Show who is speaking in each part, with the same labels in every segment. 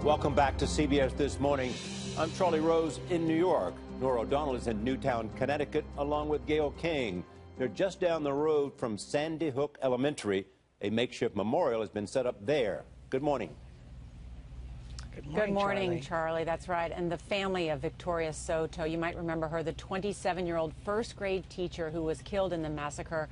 Speaker 1: Welcome back to CBS This Morning. I'm Charlie Rose in New York. Nora O'Donnell is in Newtown, Connecticut, along with Gail King. They're just down the road from Sandy Hook Elementary. A makeshift memorial has been set up there. Good morning.
Speaker 2: Good morning, Charlie. That's right. And the family of Victoria Soto, you might remember her, the 27-year-old first grade teacher who was killed in the massacre,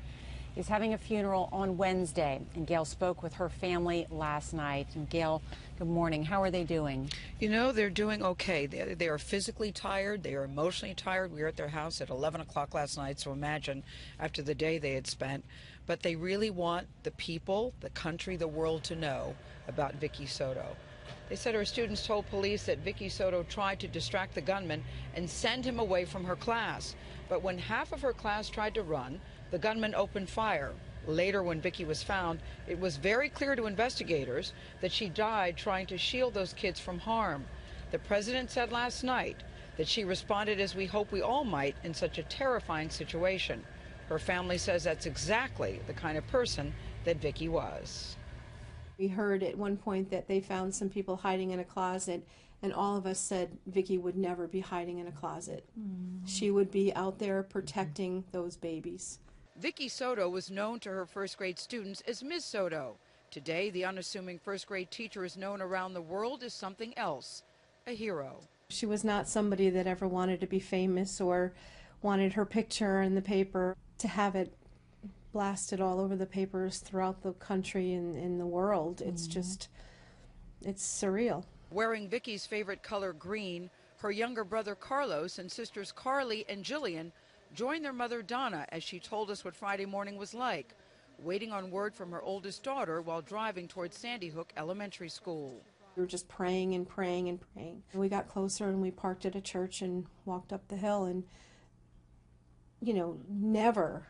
Speaker 2: is having a funeral on Wednesday. And Gail spoke with her family last night. And Gail, good morning. How are they doing?
Speaker 3: You know, they're doing okay. They are physically tired. They are emotionally tired. We were at their house at 11 o'clock last night, so imagine after the day they had spent. But they really want the people, the country, the world to know about Vicky Soto. They said her students told police that Vicky Soto tried to distract the gunman and send him away from her class. But when half of her class tried to run, the gunman opened fire. Later, when Vicky was found, it was very clear to investigators that she died trying to shield those kids from harm. The president said last night that she responded as we hope we all might in such a terrifying situation. Her family says that's exactly the kind of person that Vicky was.
Speaker 4: We heard at one point that they found some people hiding in a closet, and all of us said Vicky would never be hiding in a closet. She would be out there protecting those babies.
Speaker 3: Vicky Soto was known to her first grade students as Ms. Soto. Today, the unassuming first grade teacher is known around the world as something else, a hero.
Speaker 4: She was not somebody that ever wanted to be famous or wanted her picture in the paper. To have it blasted all over the papers throughout the country and in the world, it's just, it's surreal.
Speaker 3: Wearing Vicky's favorite color, green, her younger brother Carlos and sisters Carly and Jillian joined their mother Donna as she told us what Friday morning was like, waiting on word from her oldest daughter while driving towards Sandy Hook Elementary School.
Speaker 4: We were just praying and praying and praying. We got closer and we parked at a church and walked up the hill, and you know, never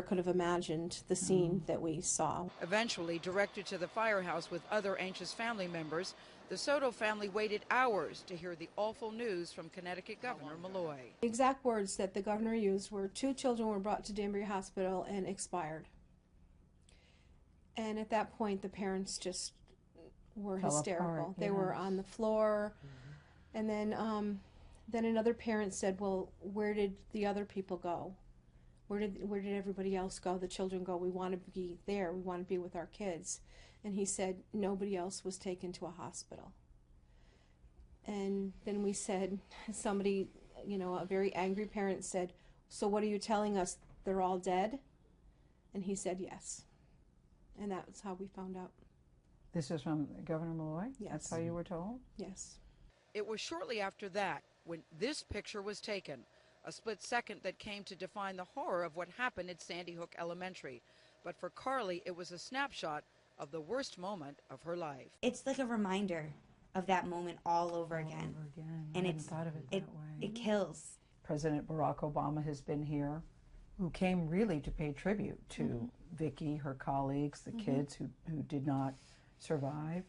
Speaker 4: could have imagined the scene that we saw.
Speaker 3: Eventually directed to the firehouse with other anxious family members, the Soto family waited hours to hear the awful news from Connecticut Governor Malloy.
Speaker 4: The exact words that the governor used were 2 children were brought to Danbury Hospital and expired. And at that point, the parents just were hysterical. They were on the floor. And then another parent said, well, where did the other people go? Where did everybody else go, the children go? We want to be there. We want to be with our kids. And he said nobody else was taken to a hospital. And then we said, somebody, you know, a very angry parent said, so what are you telling us? They're all dead? And he said yes. And that's how we found out.
Speaker 5: This is from Governor Malloy?
Speaker 4: Yes.
Speaker 5: That's how you were told?
Speaker 4: Yes.
Speaker 3: It was shortly after that when this picture was taken, a split second that came to define the horror of what happened at Sandy Hook Elementary. But for Carly, it was a snapshot of the worst moment of her life.
Speaker 6: It's like a reminder of that moment all over again. And
Speaker 5: I hadn't thought of it that way.
Speaker 6: It kills.
Speaker 5: President Barack Obama has been here, who came really to pay tribute to Vicky, her colleagues, the kids who did not survive.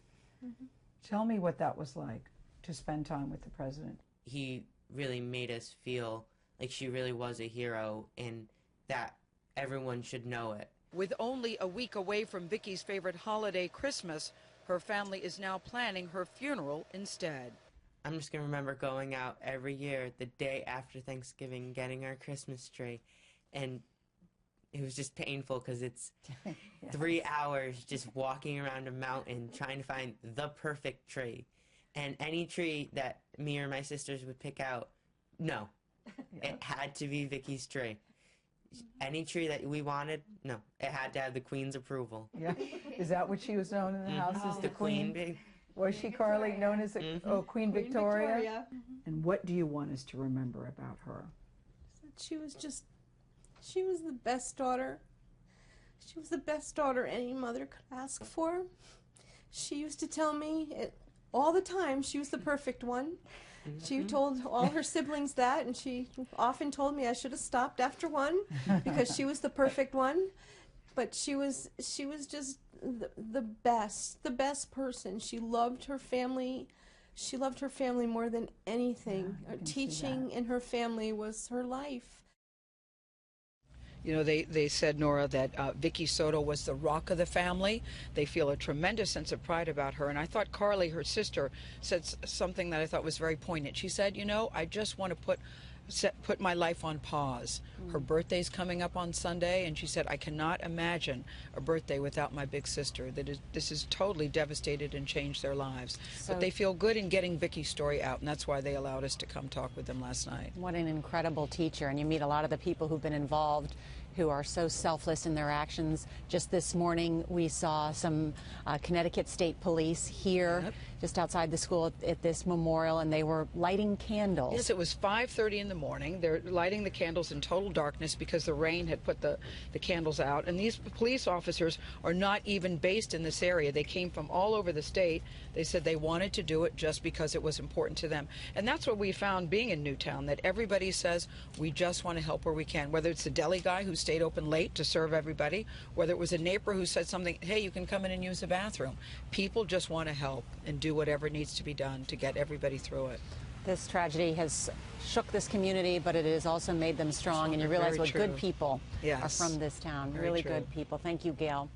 Speaker 5: Tell me what that was like to spend time with the president.
Speaker 7: He really made us feel like she really was a hero and that everyone should know it.
Speaker 3: With only a week away from Vicky's favorite holiday, Christmas, her family is now planning her funeral instead.
Speaker 7: I'm just going to remember going out every year the day after Thanksgiving, getting our Christmas tree, and it was just painful because it's 3 hours just walking around a mountain trying to find the perfect tree. And any tree that me or my sisters would pick out, no, it had to be Vicky's tree. Any tree that we wanted, no, it had to have the Queen's approval.
Speaker 5: Yeah, is that what she was known in the house as,
Speaker 7: the Queen?
Speaker 5: Was she, Carly, known as Queen Victoria? And what do you want us to remember about her?
Speaker 4: She was the best daughter. She was the best daughter any mother could ask for. She used to tell me all the time she was the perfect one. She told all her siblings that, and she often told me I should have stopped after one because she was the perfect one. But she was just the best person. She loved her family. She loved her family more than anything. Teaching and her family was her life.
Speaker 3: You know, they said, Nora, that Vicky Soto was the rock of the family. They feel a tremendous sense of pride about her. And I thought Carly, her sister, said something that I thought was very poignant. She said, you know, I just want to put my life on pause. Her birthday's coming up on Sunday, and she said, I cannot imagine a birthday without my big sister. This has totally devastated and changed their lives. But they feel good in getting Vicky's story out, and that's why they allowed us to come talk with them last night.
Speaker 2: What an incredible teacher, and you meet a lot of the people who've been involved who are so selfless in their actions. Just this morning, we saw some Connecticut State Police here, just outside the school at this memorial, and they were lighting candles.
Speaker 3: Yes, it was 5:30 in the morning. They're lighting the candles in total darkness because the rain had put the candles out. And these police officers are not even based in this area. They came from all over the state. They said they wanted to do it just because it was important to them. And that's what we found being in Newtown, that everybody says we just want to help where we can, whether it's the deli guy who stayed open late to serve everybody, whether it was a neighbor who said something, hey, you can come in and use the bathroom. People just want to help and do whatever needs to be done to get everybody through it.
Speaker 2: This tragedy has shook this community, but it has also made them strong, and you realize what good people are from this town. Really good people. Thank you, Gail.